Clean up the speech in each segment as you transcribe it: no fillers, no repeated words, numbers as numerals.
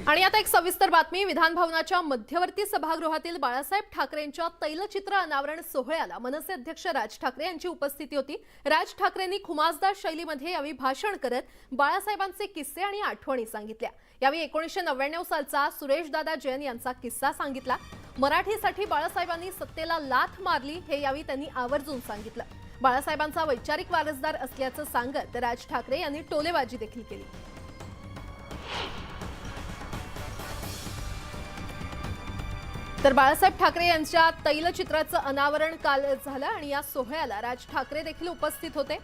आणि आता एक सविस्तर बातमी। विधान भवनाच्या मध्यवर्ती सभागृहातील बाळासाहेब ठाकरेंच्या तैलचित्र अनावरण सोहळ्याला मनसे अध्यक्ष राज ठाकरे यांची उपस्थिती होती। राज ठाकरेंनी खुमासदार शैलीमध्ये यावेळी भाषण करत बाळासाहेबांचे किस्से आणि आठवणी सांगितल्या। यावेळी 1999 सालचा सुरेशदादा जैन यांचा किस्सा सांगितला। मराठीसाठी बाळासाहेबांनी सत्तेला लाथ मारली हे यावेळी त्यांनी आवर्जून सांगितलं। बाळासाहेबांचा वैचारिक वारसदार असल्याचं सांगत राज ठाकरे यांनी टोलेबाजी देखील केली। तर बाळासाहेब ठाकरे यांच्या तैलचित्राचं अनावरण काल झालं आणि या सोहळ्याला राज ठाकरे देखील उपस्थित होते।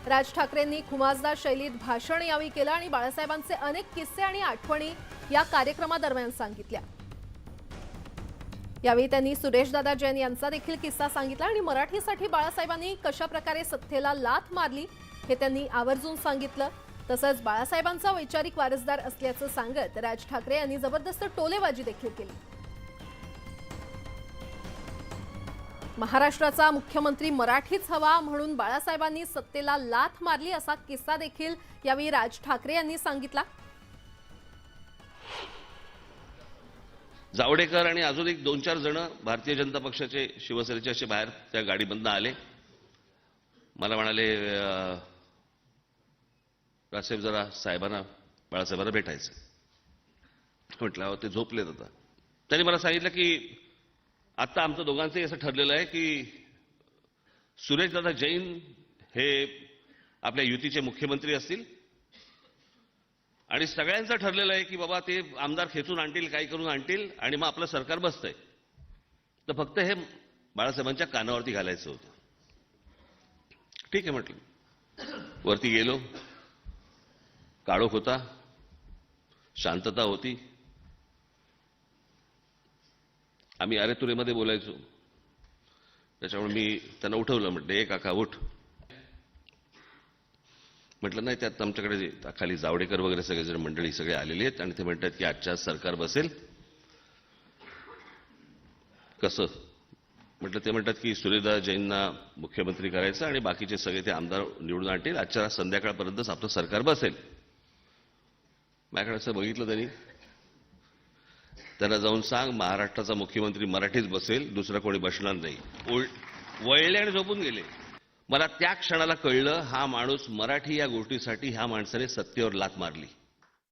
राज ठाकरेंनी खुमासदार शैलीत भाषण यावेळी केलं आणि बाळासाहेबांचे अनेक किस्से आणि आठवणी या कार्यक्रमादरम्यान सांगितल्या। यावेळी त्यांनी सुरेशदादा जैन यांचा देखील किस्सा सांगितला आणि मराठीसाठी बाळासाहेबांनी कशा प्रकारे सत्तेला लाथ मारली हे त्यांनी आवर्जून सांगितलं। तसंच बाळासाहेबांचा वैचारिक वारसदार असल्याचं सांगत राज ठाकरे यांनी जबरदस्त टोलेबाजी देखील केली। महाराष्ट्राचा मुख्यमंत्री मराठीच हवा म्हणून बाळासाहेबांनी सत्तेला लाथ मारली असा किस्सा देखील यावेळी राज ठाकरे यांनी सांगितला। जावडेकर आणि अजून एक 2-4 जण भारतीय जनता पक्षाचे शिवसेनेचे असे बाहेर त्या गाडीमधून आले। मला म्हणाले राजसाहेब जरा साहेबांना बाळासाहेबांना भेटायचं। म्हटलं ते झोपलेत आता। त्यांनी मला सांगितलं की आता आमचं दोघांचंही असं ठरलेलं आहे की सुरेशदादा जैन हे आपल्या युतीचे मुख्यमंत्री असतील आणि सगळ्यांचं ठरलेलं आहे की बाबा ते आमदार खेचून आणतील, काही करून आणतील आणि मग आपलं सरकार बसतंय। तर फक्त हे बाळासाहेबांच्या कानावरती घालायचं होतं। ठीक आहे म्हटलं। वरती गेलो, काळोख होता, शांतता होती। आम्ही अरे तुरेमध्ये बोलायचो, त्याच्यामुळे मी त्यांना उठवलं। म्हटलं ए काका उठ। म्हटलं नाही, त्यात आमच्याकडे खाली जावडेकर वगैरे सगळेजण मंडळी सगळे आलेली आहेत आणि ते म्हणतात की आजच्या सरकार बसेल कसं। म्हटलं ते म्हणतात की सुरेशदादा जैनना मुख्यमंत्री करायचं आणि बाकीचे सगळे ते आमदार निवडून आणतील, आजच्या संध्याकाळपर्यंतच आपलं सरकार बसेल। माझ्याकडे असं बघितलं त्यांनी। त्यांना जाऊन सांग महाराष्ट्राचा मुख्यमंत्री मराठीच बसेल, दुसरा कोणी बसणार नाही। वळले आणि झोपून गेले। मला त्या क्षणाला कळलं हा माणूस मराठी या गोष्टीसाठी ह्या माणसाने सत्तेवर लाथ मारली।